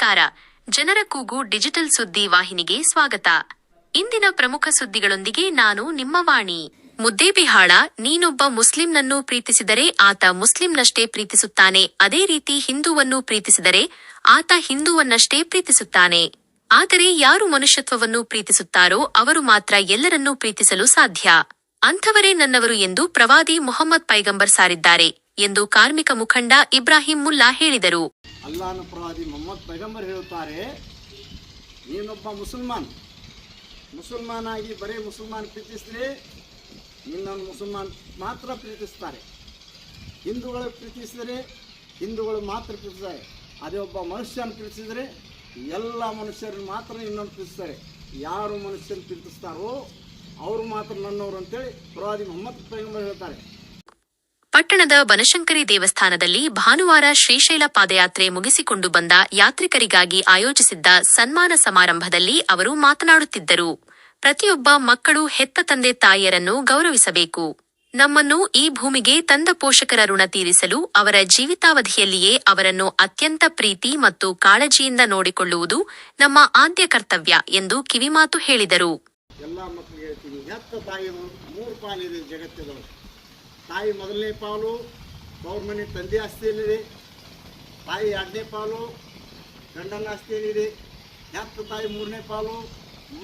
ನಮಸ್ಕಾರ. ಜನರ ಕೂಗು ಡಿಜಿಟಲ್ ಸುದ್ದಿ ವಾಹಿನಿಗೆ ಸ್ವಾಗತ. ಇಂದಿನ ಪ್ರಮುಖ ಸುದ್ದಿಗಳೊಂದಿಗೆ ನಾನು ನಿಮ್ಮ ವಾಣಿ. ಮುದ್ದೇಬಿಹಾಳ: ನೀನೊಬ್ಬ ಮುಸ್ಲಿಂನನ್ನು ಪ್ರೀತಿಸಿದರೆ ಆತ ಮುಸ್ಲಿಂನಷ್ಟೇ ಪ್ರೀತಿಸುತ್ತಾನೆ, ಅದೇ ರೀತಿ ಹಿಂದೂವನ್ನು ಪ್ರೀತಿಸಿದರೆ ಆತ ಹಿಂದೂವನ್ನಷ್ಟೇ ಪ್ರೀತಿಸುತ್ತಾನೆ. ಆದರೆ ಯಾರು ಮನುಷ್ಯತ್ವವನ್ನು ಪ್ರೀತಿಸುತ್ತಾರೋ ಅವರು ಮಾತ್ರ ಎಲ್ಲರನ್ನೂ ಪ್ರೀತಿಸಲು ಸಾಧ್ಯ. ಅಂಥವರೇ ನನ್ನವರು ಎಂದು ಪ್ರವಾದಿ ಮುಹಮ್ಮದ್ ಪೈಗಂಬರ್ ಸಾರಿದ್ದಾರೆ ಎಂದು ಕಾರ್ಮಿಕ ಮುಖಂಡ ಇಬ್ರಾಹಿಂ ಮುಲ್ಲಾ ಹೇಳಿದರು. ಅಲ್ಲಾಹನ ಪ್ರವಾದಿ ಮುಹಮ್ಮದ್ ಪೈಗಂಬರ್ ಹೇಳುತ್ತಾರೆ, ನೀನೊಬ್ಬ ಮುಸಲ್ಮಾನಾಗಿ ಬರೀ ಮುಸಲ್ಮಾನ್ ಪ್ರೀತಿಸಿದರೆ ನಿನ್ನನ್ನು ಮುಸಲ್ಮಾನ್ ಮಾತ್ರ ಪ್ರೀತಿಸ್ತಾರೆ. ಹಿಂದೂಗಳು ಪ್ರೀತಿಸಿದರೆ ಹಿಂದೂಗಳು ಮಾತ್ರ ಪ್ರೀತಿಸ್ತಾರೆ. ಅದೇ ಒಬ್ಬ ಮನುಷ್ಯನ ಪ್ರೀತಿಸಿದರೆ ಎಲ್ಲ ಮನುಷ್ಯರನ್ನು ಮಾತ್ರ ಇನ್ನೊಂದು ಪ್ರೀತಿಸ್ತಾರೆ. ಯಾರು ಮನುಷ್ಯನ ಪ್ರೀತಿಸ್ತಾರೋ ಅವರು ಮಾತ್ರ ನನ್ನವರು ಅಂತೇಳಿ ಪ್ರವಾದಿ ಮುಹಮ್ಮದ್ ಪೈಗಂಬರ್ ಹೇಳ್ತಾರೆ. ಪಟ್ಟಣದ ಬನಶಂಕರಿ ದೇವಸ್ಥಾನದಲ್ಲಿ ಭಾನುವಾರ ಶ್ರೀಶೈಲ ಪಾದಯಾತ್ರೆ ಮುಗಿಸಿಕೊಂಡು ಬಂದ ಯಾತ್ರಿಕರಿಗಾಗಿ ಆಯೋಜಿಸಿದ್ದ ಸನ್ಮಾನ ಸಮಾರಂಭದಲ್ಲಿ ಅವರು ಮಾತನಾಡುತ್ತಿದ್ದರು. ಪ್ರತಿಯೊಬ್ಬ ಮಕ್ಕಳು ಹೆತ್ತ ತಂದೆ ತಾಯಿಯರನ್ನು ಗೌರವಿಸಬೇಕು. ನಮ್ಮನ್ನು ಈ ಭೂಮಿಗೆ ತಂದ ಪೋಷಕರ ಋಣ ತೀರಿಸಲು ಅವರ ಜೀವಿತಾವಧಿಯಲ್ಲಿಯೇ ಅವರನ್ನು ಅತ್ಯಂತ ಪ್ರೀತಿ ಮತ್ತು ಕಾಳಜಿಯಿಂದ ನೋಡಿಕೊಳ್ಳುವುದು ನಮ್ಮ ಆದ್ಯ ಕರ್ತವ್ಯ ಎಂದು ಕಿವಿಮಾತು ಹೇಳಿದರು. ಎಲ್ಲ ಮಕ್ಕಳಿಗೆ ಹೇಳ್ತೀನಿ, ಹೆತ್ತ ತಾಯಿ 3 ಪಾಲಿದೆ ಜಗತ್ತಿನೊಳಗೆ. ತಾಯಿ ಮೊದಲನೇ ಪಾಲು ತವ್ರ ಮನೆ ತಂದೆ ಆಸ್ತಿಯಲ್ಲಿದೆ, ತಾಯಿ 2ನೇ ಪಾಲು ಗಂಡನ ಆಸ್ತಿಯಲ್ಲಿದೆ, ಹೆತ್ತ ತಾಯಿ 3ನೇ ಪಾಲು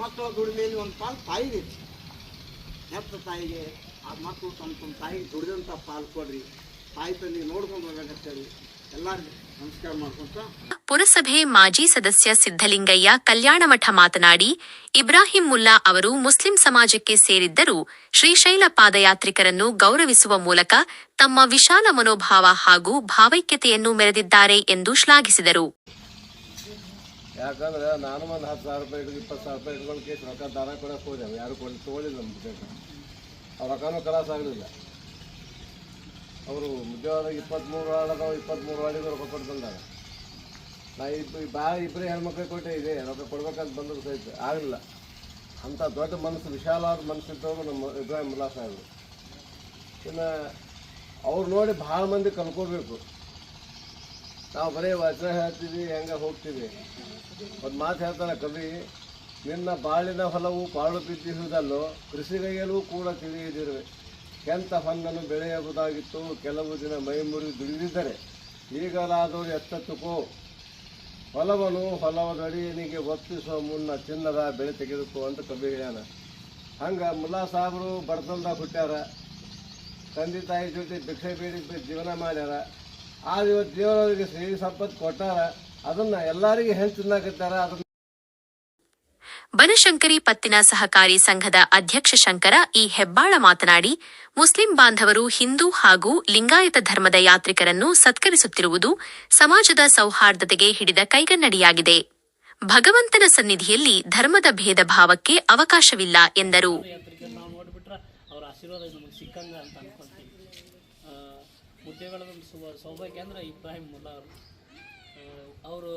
ಮಕ್ಕಳ ದುಡಿಮೆಯಲ್ಲಿ 1 ಪಾಲು ತಾಯಿಗೆ. ಹೆತ್ತ ತಾಯಿಗೆ ಆ ಮಕ್ಕಳು ತಮ್ಮ ತಾಯಿಗೆ ದುಡಿದಂಥ ಪಾಲು ಕೊಡ್ರಿ, ತಾಯಿ ತಂದೆ ನೋಡ್ಕೊಂಡು ಹೋಗ್ಬೇಕಂತೇಳಿ ಎಲ್ಲರಿಗೂ ನಮಸ್ಕಾರ ಮಾಡ್ಕೊಂತ. ಪುರಸಭೆ ಮಾಜಿ ಸದಸ್ಯ ಸಿದ್ದಲಿಂಗಯ್ಯ ಕಲ್ಯಾಣಮಠ ಮಾತನಾಡಿ, ಇಬ್ರಾಹಿಂ ಮುಲ್ಲಾ ಅವರು ಮುಸ್ಲಿಂ ಸಮಾಜಕ್ಕೆ ಸೇರಿದ್ದರೂ ಶ್ರೀಶೈಲ ಪಾದಯಾತ್ರಿಕರನ್ನು ಗೌರವಿಸುವ ಮೂಲಕ ತಮ್ಮ ವಿಶಾಲ ಮನೋಭಾವ ಹಾಗೂ ಭಾವೈಕ್ಯತೆಯನ್ನು ಮೆರೆದಿದ್ದಾರೆ ಎಂದು ಶ್ಲಾಘಿಸಿದರು. ಯಾಕಂದ್ರೆ ನಾನು ಒಂದು 10,000 ರೂಪಾಯಿ 20,000 ರೂಪಾಯಿ ಇಟ್ಕೊಂಡು ಕೇಸ್ ರೊಕ್ಕ ದಾನ ಕೊಡಕ್ಕೆ ಹೋದೆವು, ಯಾರು ತೊಗೊಳಿಲ್ಲ. ನಮ್ಮ ಅವ್ರ ರೊಕ್ಕನೂ ಕಲಾಸ ಆಗಲಿಲ್ಲ. ಅವರು ಮುಖ್ಯವಾದ 23 ವಾರ್ಡಿಗೆ ರೊಕ್ಕ ಕೊಟ್ಟು ಬಂದಾಗ ನಾ ಇಬ್ಬರೇ ಹೆಣ್ಮಕ್ಳಿಗೆ ಕೊಟ್ಟೆ ಇದೆ ರೊಕ್ಕ ಕೊಡ್ಬೇಕಂತ ಬಂದರೂ ಸಹಿತ ಆಗಲಿಲ್ಲ. ಅಂಥ ದೊಡ್ಡ ಮನಸ್ಸು, ವಿಶಾಲವಾದ ಮನಸ್ಸಿದ್ದವರು ನಮ್ಮ ಇಬ್ರಾಹಿಂ ಮುಲ್ಲಾ ಸಾಹೇಬರು. ಇನ್ನು ಅವ್ರು ನೋಡಿ ಭಾಳ ಮಂದಿ ಕಲ್ಕೋಬೇಕು. ನಾವು ಬರೀ ವಚನ ಹೇಳ್ತೀವಿ, ಹೆಂಗೆ ಹೋಗ್ತೀವಿ. ಒಂದು ಮಾತು ಹೇಳ್ತಾನೆ ಕವಿ, ನಿನ್ನ ಬಾಳಿನ ಹೊಲವು ಪಾಳು ಬಿದ್ದಿರುವುದಲ್ಲೋ ಕೃಷಿಗೈಯಲ್ಲೂ ಕೂಡ ತಿಳಿಯದಿರುವೆ. ಕೆಂತ ಹೊನ್ನನ್ನು ಬೆಳೆಯಬಹುದಾಗಿತ್ತು, ಕೆಲವು ದಿನ ಮೈಮುರಿ ದುಡಿದಿದ್ದರೆ ಈಗಲಾದರೂ ಎತ್ತುಕೋ. ಹೊಲವನು ಹೊಲವದಡಿಯನಿಗೆ ಒಪ್ಪಿಸುವ ಮುನ್ನ ಚಿನ್ನದ ಬೆಳೆ ತೆಗೆದುಕೋ ಅಂತ ಕವಿ ಹೇಳ್ಯಾನ. ಹಂಗೆ ಮುಲ್ಲಾ ಸಾಹೇಬರು ಬಡತನದಾಗ ಹುಟ್ಟ್ಯಾರ, ತಂದೆ ತಾಯಿ ಜೊತೆ ಭಿಕ್ಷೆ ಬೇಡಿ ಜೀವನ ಮಾಡ್ಯಾರ. ಆಗ ಇವತ್ತು ದೇವರವರಿಗೆ ಶ್ರೀ ಸಂಪತ್ತು ಕೊಟ್ಟಾರ, ಅದನ್ನು ಎಲ್ಲರಿಗೂ ಹೆಂಚು ತಿನ್ನಾಕತ್ತಾರ. ಅದನ್ನ ಬನಶಂಕರಿ ಪತ್ತಿನ ಸಹಕಾರಿ ಸಂಘದ ಅಧ್ಯಕ್ಷ ಶಂಕರ ಇ ಹೆಬ್ಬಾಳ ಮಾತನಾಡಿ, ಮುಸ್ಲಿಂ ಬಾಂಧವರು ಹಿಂದೂ ಹಾಗೂ ಲಿಂಗಾಯತ ಧರ್ಮದ ಯಾತ್ರಿಕರನ್ನು ಸತ್ಕರಿಸುತ್ತಿರುವುದು ಸಮಾಜದ ಸೌಹಾರ್ದತೆಗೆ ಹಿಡಿದ ಕೈಗನ್ನಡಿಯಾಗಿದೆ. ಭಗವಂತನ ಸನ್ನಿಧಿಯಲ್ಲಿ ಧರ್ಮದ ಭೇದ ಭಾವಕ್ಕೆ ಅವಕಾಶವಿಲ್ಲ ಎಂದರು. ಸೌಭಾಗ್ಯ ಅಂದ್ರೆ ಇಬ್ರಾಹಿಂ ಮುಲ್ಲಾ ಅವರು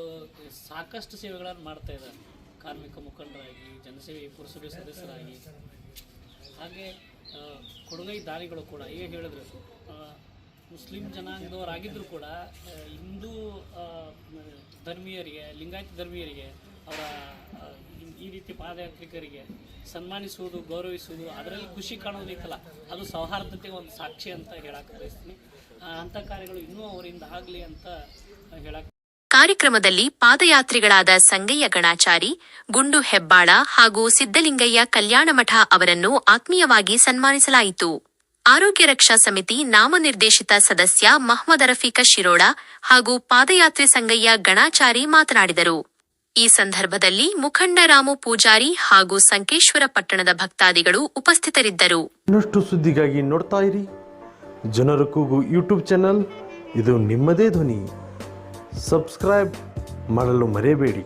ಸಾಕಷ್ಟು ಸೇವೆಗಳನ್ನು ಮಾಡ್ತಾ ಇದ್ದಾರೆ. ಕಾರ್ಮಿಕ ಮುಖಂಡರಾಗಿ, ಜನಸೇವೆ ಪುರಸಭೆ ಸದಸ್ಯರಾಗಿ, ಹಾಗೆ ಕೊಡುಗೈ ದಾನಿಗಳು ಕೂಡ. ಈಗ ಹೇಳಿದ್ರು ಮುಸ್ಲಿಂ ಜನಾಂಗದವರಾಗಿದ್ದರೂ ಕೂಡ ಹಿಂದೂ ಧರ್ಮೀಯರಿಗೆ, ಲಿಂಗಾಯತ ಧರ್ಮೀಯರಿಗೆ, ಅವರ ಈ ರೀತಿ ಪಾದಯಾತ್ರಿಕರಿಗೆ ಸನ್ಮಾನಿಸುವುದು, ಗೌರವಿಸುವುದು, ಅದರಲ್ಲಿ ಖುಷಿ ಕಾಣೋದೈತಲ್ಲ, ಅದು ಸೌಹಾರ್ದತೆಗೆ ಒಂದು ಸಾಕ್ಷಿ ಅಂತ ಹೇಳಕ್ಕೆ ಬಯಸ್ತೀನಿ. ಅಂಥ ಕಾರ್ಯಗಳು ಇನ್ನೂ ಅವರಿಂದ ಆಗಲಿ ಅಂತ ಹೇಳಕ್ಕೆ. ಕಾರ್ಯಕ್ರಮದಲ್ಲಿ ಪಾದಯಾತ್ರಿಗಳಾದ ಸಂಗಯ್ಯ ಗಣಾಚಾರಿ, ಗುಂಡು ಹೆಬ್ಬಾಳ ಹಾಗೂ ಸಿದ್ದಲಿಂಗಯ್ಯ ಕಲ್ಯಾಣಮಠ ಅವರನ್ನು ಆತ್ಮೀಯವಾಗಿ ಸನ್ಮಾನಿಸಲಾಯಿತು. ಆರೋಗ್ಯ ರಕ್ಷಾ ಸಮಿತಿ ನಾಮನಿರ್ದೇಶಿತ ಸದಸ್ಯ ಮಹ್ಮದ್ ರಫೀಕ ಶಿರೋಳ ಹಾಗೂ ಪಾದಯಾತ್ರೆ ಸಂಗಯ್ಯ ಗಣಾಚಾರಿ ಮಾತನಾಡಿದರು. ಈ ಸಂದರ್ಭದಲ್ಲಿ ಮುಖಂಡ ರಾಮು ಪೂಜಾರಿ ಹಾಗೂ ಸಂಕೇಶ್ವರ ಪಟ್ಟಣದ ಭಕ್ತಾದಿಗಳು ಉಪಸ್ಥಿತರಿದ್ದರು. ಇನ್ನಷ್ಟು ಸುದ್ದಿಗಾಗಿ ನೋಡ್ತಾ ಇರಿ ಜನರ ಕೂಗು ಯೂಟ್ಯೂಬ್ ಚಾನಲ್. ಇದು ನಿಮ್ಮದೇ ಧ್ವನಿ. ಸಬ್ಸ್ಕ್ರೈಬ್ ಮಾಡಲು ಮರೆಯಬೇಡಿ.